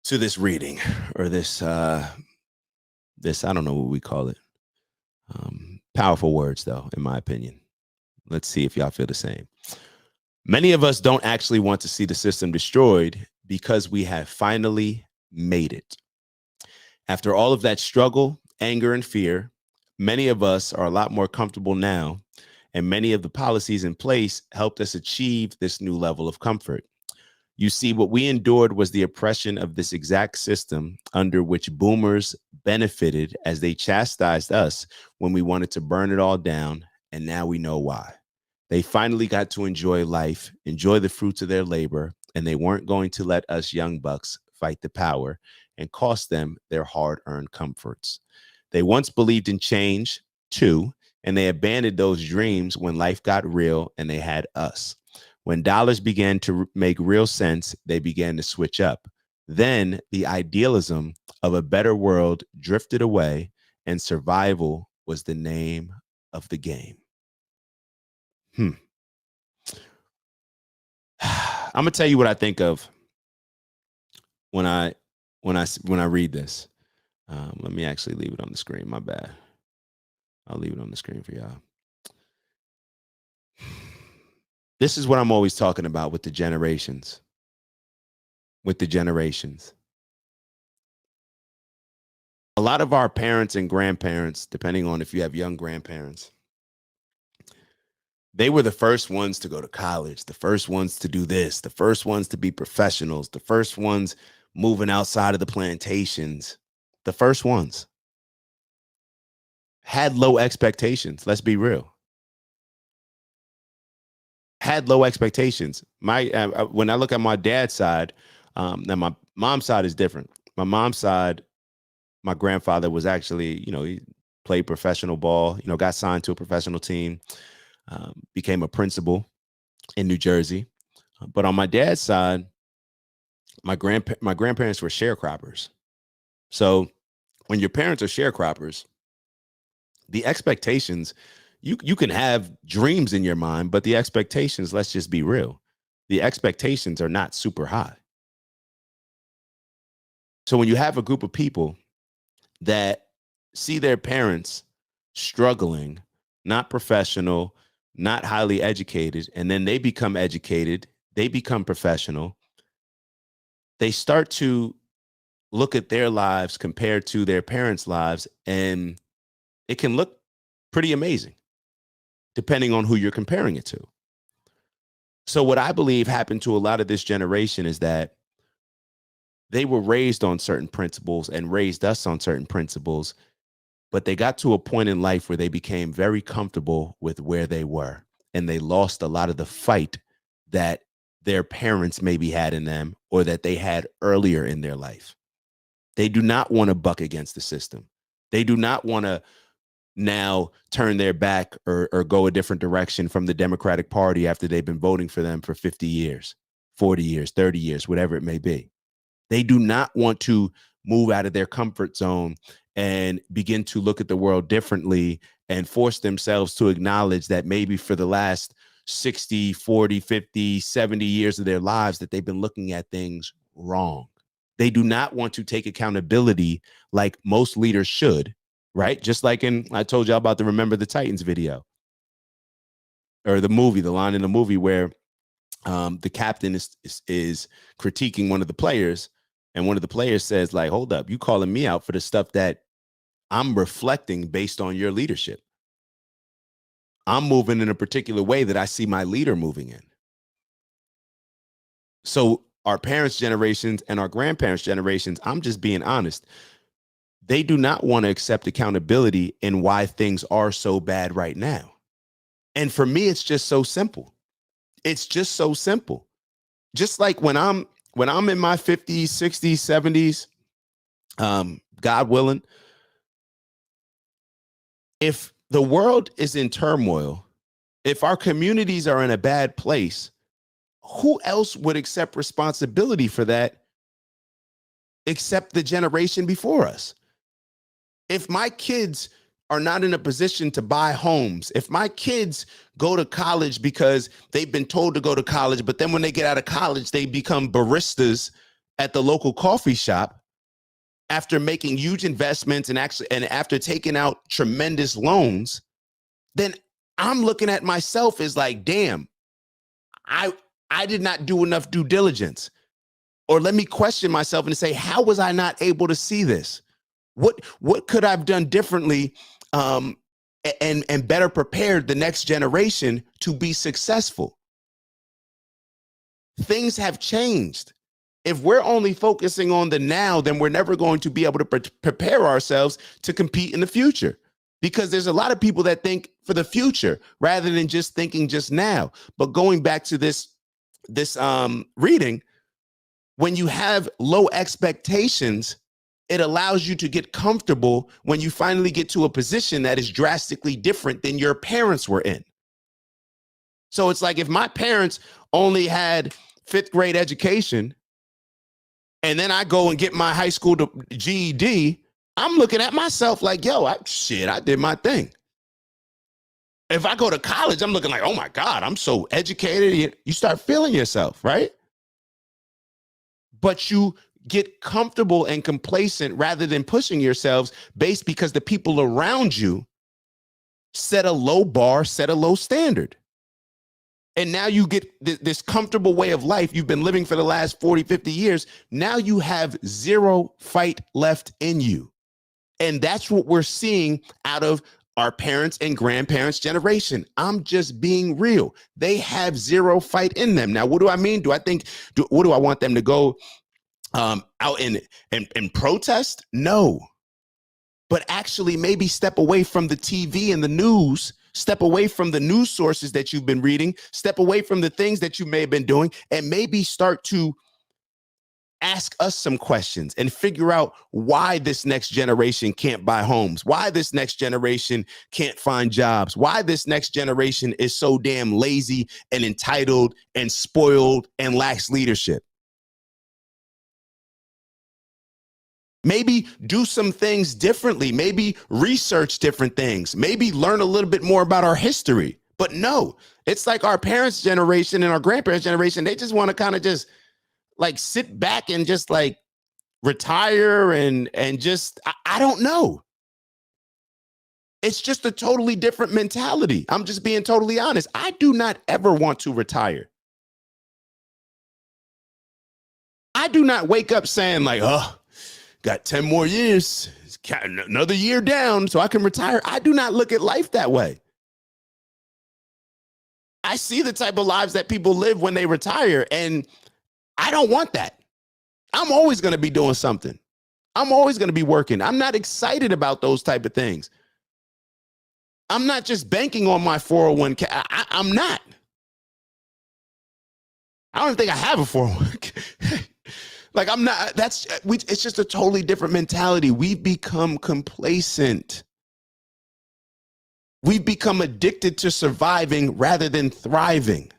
to this reading or this I don't know what we call it. Powerful words, though, in my opinion. Let's see if y'all feel the same. Many of us don't actually want to see the system destroyed because we have finally made it. After all of that struggle, anger, and fear, many of us are a lot more comfortable now, and many of the policies in place helped us achieve this new level of comfort. You see, what we endured was the oppression of this exact system under which boomers benefited as they chastised us when we wanted to burn it all down, and now we know why. They finally got to enjoy life, enjoy the fruits of their labor, and they weren't going to let us young bucks fight the power and cost them their hard-earned comforts. They once believed in change, too, and they abandoned those dreams when life got real and they had us. When dollars began to make real sense, they began to switch up. Then the idealism of a better world drifted away, and survival was the name of the game. I'm gonna tell you what I think of when I read this. Let me actually leave it on the screen. My bad. I'll leave it on the screen for y'all. This is what I'm always talking about with the generations. A lot of our parents and grandparents, depending on if you have young grandparents, they were the first ones to go to college, the first ones to do this, the first ones to be professionals, the first ones moving outside of the plantations, the first ones had low expectations. Let's be real. Had low expectations. When I look at my dad's side, now my mom's side is different. My mom's side, my grandfather was actually, he played professional ball, got signed to a professional team, became a principal in New Jersey. But on my dad's side, my grandparents were sharecroppers. So when your parents are sharecroppers, the expectations, you can have dreams in your mind, but the expectations, let's just be real, the expectations are not super high. So when you have a group of people that see their parents struggling, not professional, not highly educated, and then they become educated, they become professional, they start to look at their lives compared to their parents' lives, and it can look pretty amazing, depending on who you're comparing it to. So what I believe happened to a lot of this generation is that they were raised on certain principles and raised us on certain principles, but they got to a point in life where they became very comfortable with where they were, and they lost a lot of the fight that their parents maybe had in them or that they had earlier in their life. They do not want to buck against the system. They do not want to now turn their back or go a different direction from the Democratic Party after they've been voting for them for 50 years, 40 years, 30 years, whatever it may be. They do not want to move out of their comfort zone and begin to look at the world differently and force themselves to acknowledge that maybe for the last 60, 40, 50, 70 years of their lives that they've been looking at things wrong. They do not want to take accountability like most leaders should, right? Just like I told y'all about the Remember the Titans video or the movie, the line in the movie where the captain is critiquing one of the players, and one of the players says, like, hold up, you calling me out for the stuff that I'm reflecting based on your leadership. I'm moving in a particular way that I see my leader moving in. So our parents' generations and our grandparents' generations, I'm just being honest, they do not want to accept accountability in why things are so bad right now. And for me, it's just so simple. It's just so simple. Just like when I'm in my 50s, 60s, 70s, God willing, if the world is in turmoil, if our communities are in a bad place, who else would accept responsibility for that except the generation before us? If my kids are not in a position to buy homes, if my kids go to college because they've been told to go to college, but then when they get out of college, they become baristas at the local coffee shop after making huge investments and after taking out tremendous loans, then I'm looking at myself as like, damn, I I did not do enough due diligence. Or let me question myself and say, how was I not able to see this? What could I've done differently, um, and better prepared the next generation to be successful? Things have changed. If we're only focusing on the now, then we're never going to be able to prepare ourselves to compete in the future. Because there's a lot of people that think for the future rather than just thinking just now. But going back to this reading, when you have low expectations, it allows you to get comfortable when you finally get to a position that is drastically different than your parents were in. So it's like if my parents only had fifth grade education and then I go and get my high school GED, I'm looking at myself like, yo, I did my thing. If I go to college, I'm looking like, oh my God, I'm so educated. You start feeling yourself, right? But you get comfortable and complacent rather than pushing yourselves based because the people around you set a low bar, set a low standard. And now you get this comfortable way of life you've been living for the last 40, 50 years. Now you have zero fight left in you. And that's what we're seeing out of our parents and grandparents' generation. I'm just being real. They have zero fight in them. Now, what do I mean? What do I want them to go out and protest? No. But actually maybe step away from the TV and the news, step away from the news sources that you've been reading, step away from the things that you may have been doing, and maybe start to ask us some questions and figure out why this next generation can't buy homes, why this next generation can't find jobs, why this next generation is so damn lazy and entitled and spoiled and lacks leadership. Maybe do some things differently, maybe research different things, maybe learn a little bit more about our history. But no, it's like our parents' generation and our grandparents' generation, they just want to kind of just like sit back and just like retire and just I don't know. It's just a totally different mentality. I'm just being totally honest. I do not ever want to retire. I do not wake up saying like, oh, got 10 more years, another year down so I can retire. I do not look at life that way. I see the type of lives that people live when they retire, and I don't want that. I'm always going to be doing something. I'm always going to be working. I'm not excited about those type of things. I'm not just banking on my 401k. I'm not. I don't think I have a 401k. Like I'm not, it's just a totally different mentality. We've become complacent. We've become addicted to surviving rather than thriving.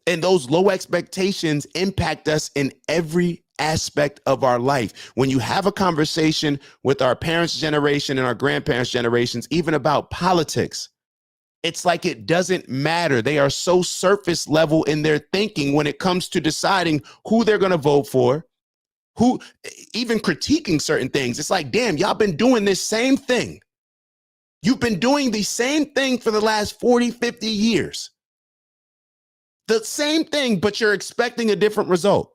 And those low expectations impact us in every aspect of our life. When you have a conversation with our parents' generation and our grandparents' generations, even about politics, it's like it doesn't matter. They are so surface level in their thinking when it comes to deciding who they're going to vote for, who even critiquing certain things. It's like, damn, y'all been doing this same thing. You've been doing the same thing for the last 40, 50 years. The same thing, but you're expecting a different result.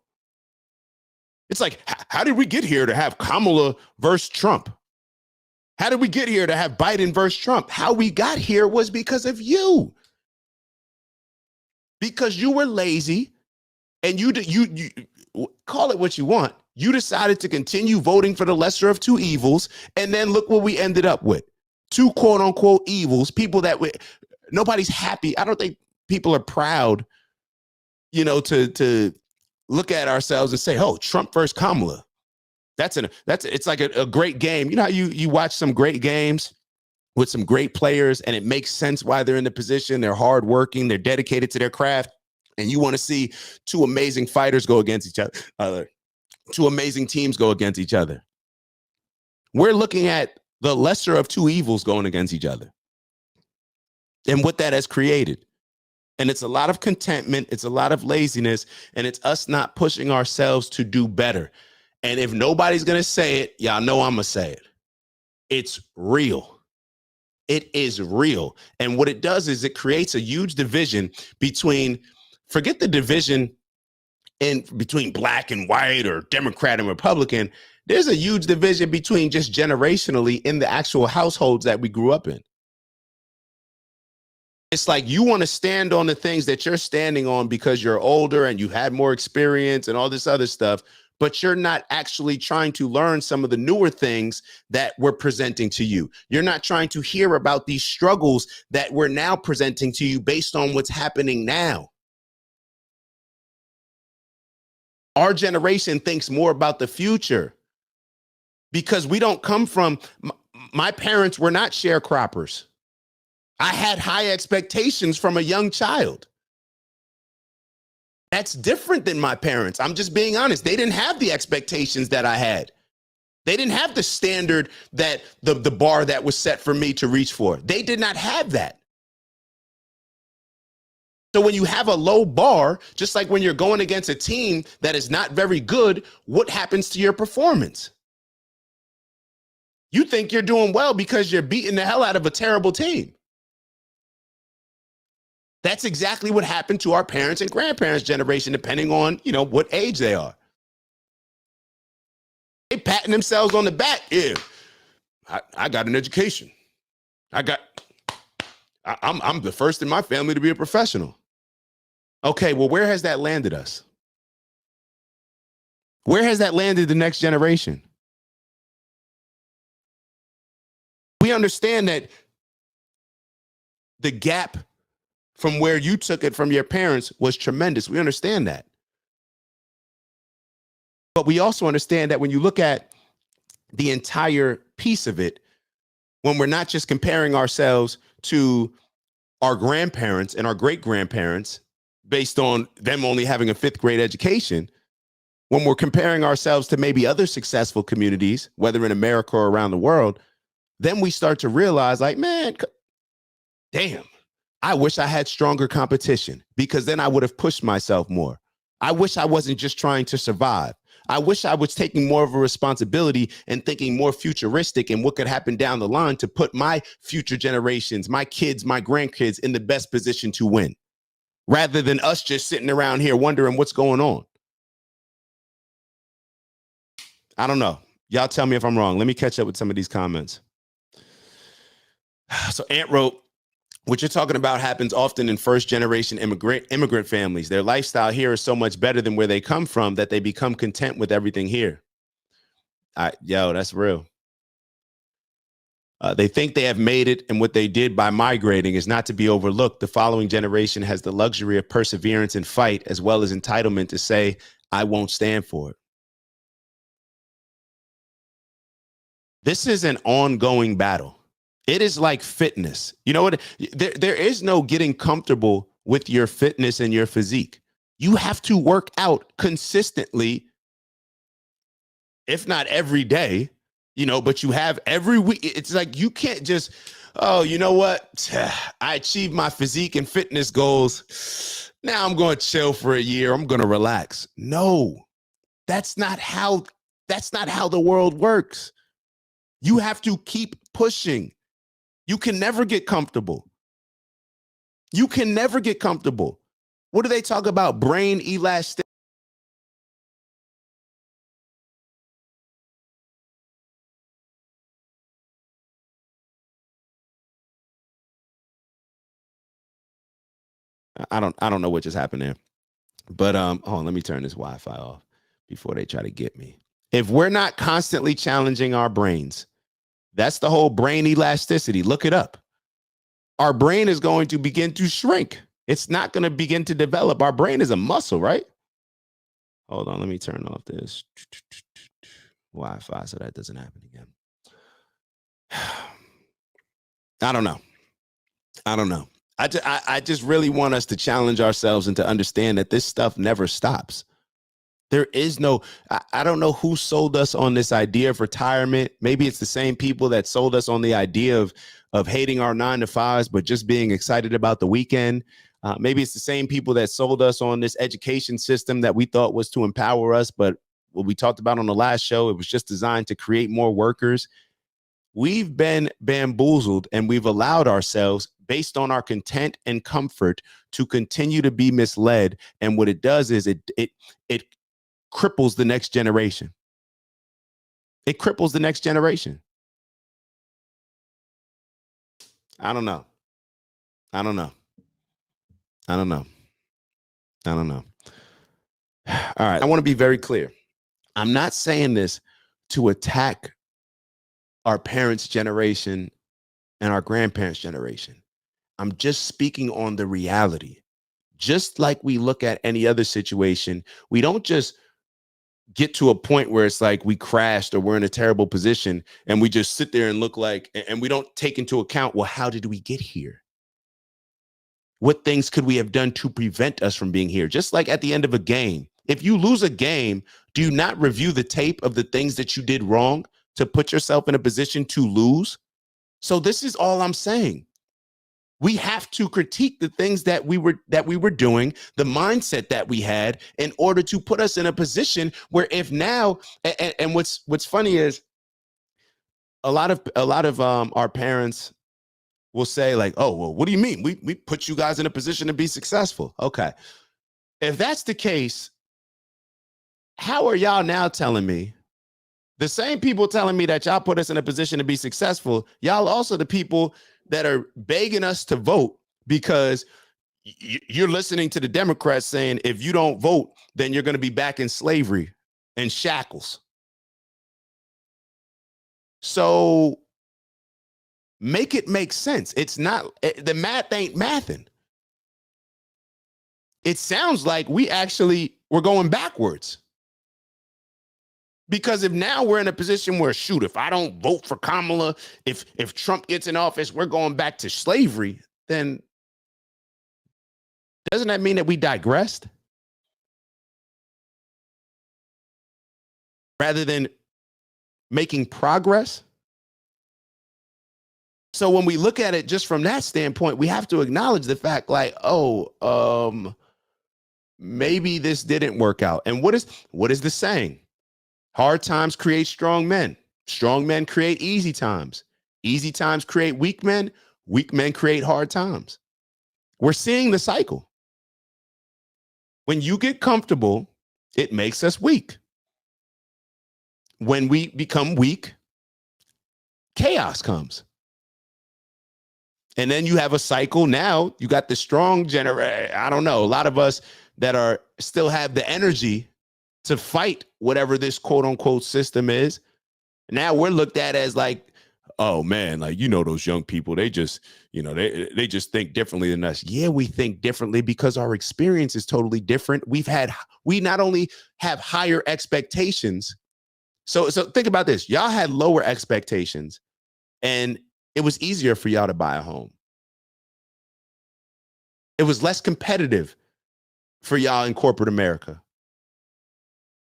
It's like, how did we get here to have Kamala versus Trump? How did we get here to have Biden versus Trump? How we got here was because of you. Because you were lazy and you call it what you want. You decided to continue voting for the lesser of two evils. And then look what we ended up with. Two quote unquote evils, people that nobody's happy. I don't think people are proud, to look at ourselves and say, oh, Trump versus Kamala. It's like a great game. You know how you watch some great games with some great players and it makes sense why they're in the position. They're hardworking, they're dedicated to their craft. And you want to see two amazing fighters go against each other, two amazing teams go against each other. We're looking at the lesser of two evils going against each other and what that has created. And it's a lot of contentment. It's a lot of laziness. And it's us not pushing ourselves to do better. And if nobody's going to say it, y'all know I'm going to say it. It's real. It is real. And what it does is it creates a huge division between, forget the division in between black and white or Democrat and Republican. There's a huge division between just generationally in the actual households that we grew up in. It's like you want to stand on the things that you're standing on because you're older and you had more experience and all this other stuff, but you're not actually trying to learn some of the newer things that we're presenting to you. You're not trying to hear about these struggles that we're now presenting to you based on what's happening now. Our generation thinks more about the future because we don't come from, my parents were not sharecroppers. I had high expectations from a young child. That's different than my parents. I'm just being honest. They didn't have the expectations that I had. They didn't have the standard that the bar that was set for me to reach for. They did not have that. So when you have a low bar, just like when you're going against a team that is not very good, what happens to your performance? You think you're doing well because you're beating the hell out of a terrible team. That's exactly what happened to our parents and grandparents' generation, depending on, what age they are. They patting themselves on the back. Yeah, I got an education. I'm the first in my family to be a professional. Okay, well, where has that landed us? Where has that landed the next generation? We understand that the gap from where you took it from your parents was tremendous. We understand that. But we also understand that when you look at the entire piece of it, when we're not just comparing ourselves to our grandparents and our great grandparents based on them only having a 5th grade education, when we're comparing ourselves to maybe other successful communities, whether in America or around the world, then we start to realize, like, man, damn, I wish I had stronger competition because then I would have pushed myself more. I wish I wasn't just trying to survive. I wish I was taking more of a responsibility and thinking more futuristic and what could happen down the line to put my future generations, my kids, my grandkids in the best position to win, rather than us just sitting around here wondering what's going on. I don't know. Y'all tell me if I'm wrong. Let me catch up with some of these comments. So Ant wrote, what you're talking about happens often in first-generation immigrant families. Their lifestyle here is so much better than where they come from that they become content with everything here. Yo, that's real. They think they have made it, and what they did by migrating is not to be overlooked. The following generation has the luxury of perseverance and fight, as well as entitlement to say, I won't stand for it. This is an ongoing battle. It is like fitness. You know what? There is no getting comfortable with your fitness and your physique. You have to work out consistently, if not every day, but you have every week. It's like you can't just, oh, you know what? I achieved my physique and fitness goals. Now I'm going to chill for a year. I'm going to relax. No, that's not how the world works. You have to keep pushing. You can never get comfortable. You can never get comfortable. What do they talk about? Brain elasticity. I don't know what just happened there. But hold on, let me turn this Wi-Fi off before they try to get me. If we're not constantly challenging our brains, that's the whole brain elasticity. Look it up. Our brain is going to begin to shrink. It's not going to begin to develop. Our brain is a muscle, right? Hold on, let me turn off this Wi-Fi so that doesn't happen again. I don't know. I just really want us to challenge ourselves and to understand that this stuff never stops. There is no, I don't know who sold us on this idea of retirement. Maybe it's the same people that sold us on the idea of hating our 9 to 5s, but just being excited about the weekend. Maybe it's the same people that sold us on this education system that we thought was to empower us, but what we talked about on the last show, it was just designed to create more workers. We've been bamboozled, and we've allowed ourselves, based on our content and comfort, to continue to be misled. And what it does is it cripples the next generation. It cripples the next generation. I don't know. I don't know. I don't know. I don't know. All right. I want to be very clear. I'm not saying this to attack our parents' generation and our grandparents' generation. I'm just speaking on the reality. Just like we look at any other situation, we don't just get to a point where it's like we crashed or we're in a terrible position and we just sit there and look like, and we don't take into account, well, how did we get here? What things could we have done to prevent us from being here? Just like at the end of a game, if you lose a game, do you not review the tape of the things that you did wrong to put yourself in a position to lose? So this is all I'm saying. We have to critique the things that we were doing, the mindset that we had, in order to put us in a position where, if now, and what's funny is a lot of our parents will say like, oh, well, what do you mean? We put you guys in a position to be successful. Okay. If that's the case, how are y'all now telling me, the same people telling me that y'all put us in a position to be successful, y'all also the people that are begging us to vote because you're listening to the Democrats saying, if you don't vote, then you're going to be back in slavery and shackles. So make it make sense. It's not, the math ain't mathing. It sounds like we're going backwards. Because if now we're in a position where, shoot, if I don't vote for Kamala, if Trump gets in office, we're going back to slavery, then doesn't that mean that we digressed? Rather than making progress? So when we look at it just from that standpoint, we have to acknowledge the fact like, maybe this didn't work out. And what is the saying? Hard times create strong men. Strong men create easy times. Easy times create weak men. Weak men create hard times. We're seeing the cycle. When you get comfortable, it makes us weak. When we become weak, chaos comes. And then you have a cycle. Now you got the strong I don't know, a lot of us that still have the energy to fight whatever this quote unquote system is. Now we're looked at as like, oh man, like, those young people, they just, they just think differently than us. Yeah, we think differently because our experience is totally different. We not only have higher expectations. So think about this. Y'all had lower expectations and it was easier for y'all to buy a home. It was less competitive for y'all in corporate America.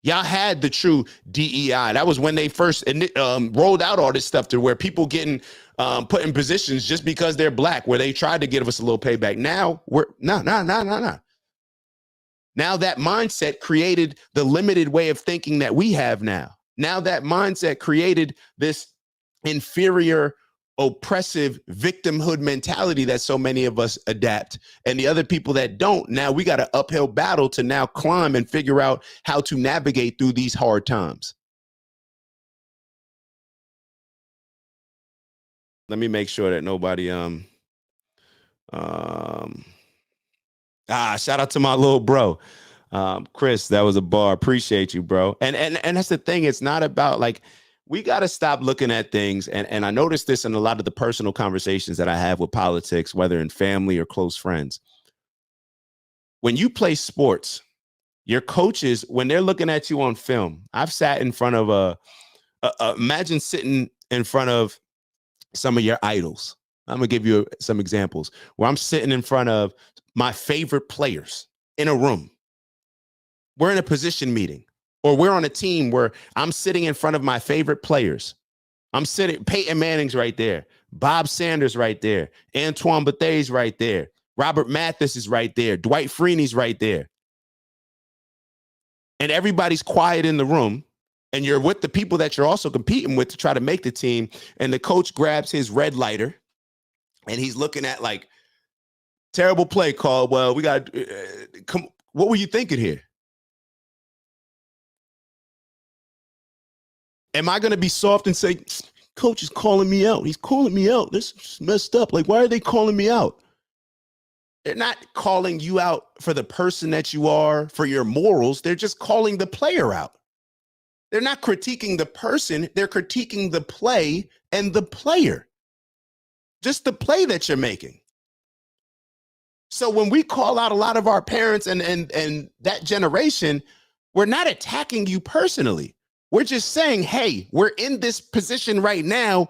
Y'all had the true DEI. That was when they first rolled out all this stuff to where people getting put in positions just because they're black, where they tried to give us a little payback. Now we're no. Now that mindset created the limited way of thinking that we have now. Now that mindset created this inferior, oppressive victimhood mentality that so many of us adapt, and the other people that don't. Now we got an uphill battle to now climb and figure out how to navigate through these hard times. Let me make sure that nobody shout out to my little bro. Chris, that was a bar. Appreciate you, bro. And that's the thing. It's not about like, we got to stop looking at things. And I noticed this in a lot of the personal conversations that I have with politics, whether in family or close friends. When you play sports, your coaches, when they're looking at you on film, I've sat in front of imagine sitting in front of some of your idols. I'm going to give you some examples where I'm sitting in front of my favorite players in a room. We're in a position meeting. Or we're on a team where I'm sitting in front of my favorite players. I'm sitting, Peyton Manning's right there. Bob Sanders right there. Antoine Bethe's right there. Robert Mathis is right there. Dwight Freeney's right there. And everybody's quiet in the room. And you're with the people that you're also competing with to try to make the team. And the coach grabs his red lighter and he's looking at like, terrible play call. Well, we got, come. What were you thinking here? Am I going to be soft and say, coach is calling me out? He's calling me out. This is messed up. Like, why are they calling me out? They're not calling you out for the person that you are, for your morals. They're just calling the player out. They're not critiquing the person. They're critiquing the play and the player. Just the play that you're making. So when we call out a lot of our parents and that generation, we're not attacking you personally. We're just saying, hey, we're in this position right now.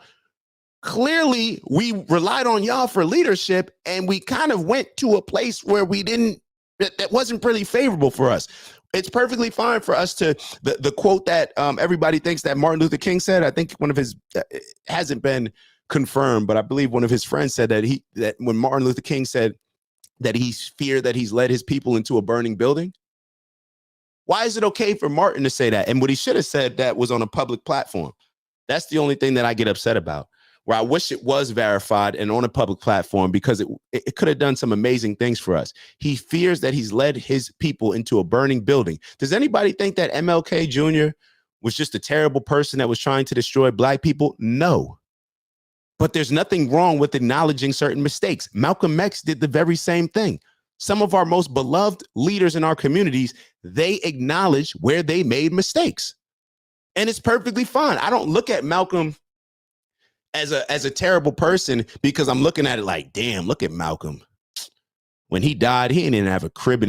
Clearly, we relied on y'all for leadership, and we kind of went to a place where we didn't, that wasn't really favorable for us. It's perfectly fine for us to, the quote that everybody thinks that Martin Luther King said, I think one of his, hasn't been confirmed, but I believe one of his friends said that when Martin Luther King said that he's feared that he's led his people into a burning building. Why is it okay for Martin to say that? And what he should have said that was on a public platform. That's the only thing that I get upset about, where I wish it was verified and on a public platform, because it could have done some amazing things for us. He fears that he's led his people into a burning building. Does anybody think that MLK Jr. was just a terrible person that was trying to destroy Black people? No. But there's nothing wrong with acknowledging certain mistakes. Malcolm X did the very same thing. Some of our most beloved leaders in our communities, they acknowledge where they made mistakes. And it's perfectly fine. I don't look at Malcolm as a terrible person because I'm looking at it like, damn, look at Malcolm. When he died, he didn't have a crib in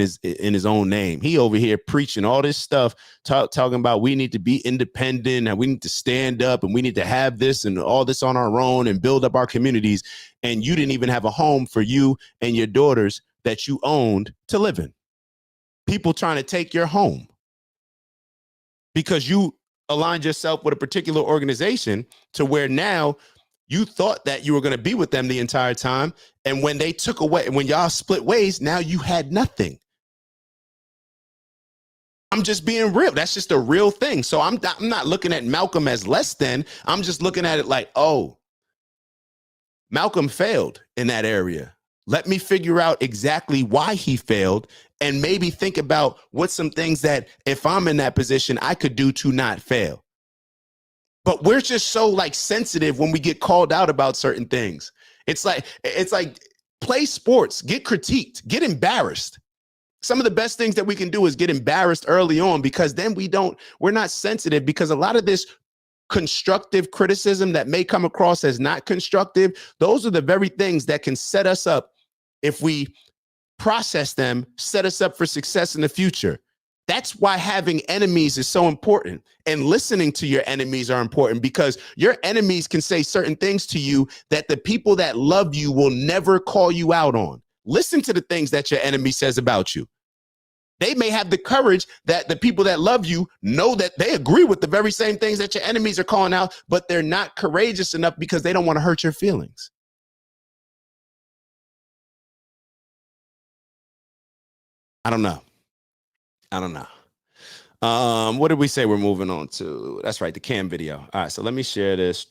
his own name. He over here preaching all this stuff, talking about we need to be independent and we need to stand up and we need to have this and all this on our own and build up our communities. And you didn't even have a home for you and your daughters that you owned to live in. People trying to take your home because you aligned yourself with a particular organization to where now you thought that you were going to be with them the entire time. And when they took away, when y'all split ways, now you had nothing. I'm just being real. That's just a real thing. So I'm not looking at Malcolm as less than. I'm just looking at it like, oh, Malcolm failed in that area. Let me figure out exactly why he failed and maybe think about what some things that if I'm in that position, I could do to not fail. But we're just so like sensitive when we get called out about certain things. It's like play sports, get critiqued, get embarrassed. Some of the best things that we can do is get embarrassed early on, because then we're not sensitive, because a lot of this constructive criticism that may come across as not constructive, those are the very things that can set us up, if we process them, set us up for success in the future. That's why having enemies is so important, and listening to your enemies are important, because your enemies can say certain things to you that the people that love you will never call you out on. Listen to the things that your enemy says about you. They may have the courage that the people that love you know that they agree with the very same things that your enemies are calling out, but they're not courageous enough because they don't want to hurt your feelings. I don't know. What did we say we're moving on to? That's right, the cam video. All right, so let me share this.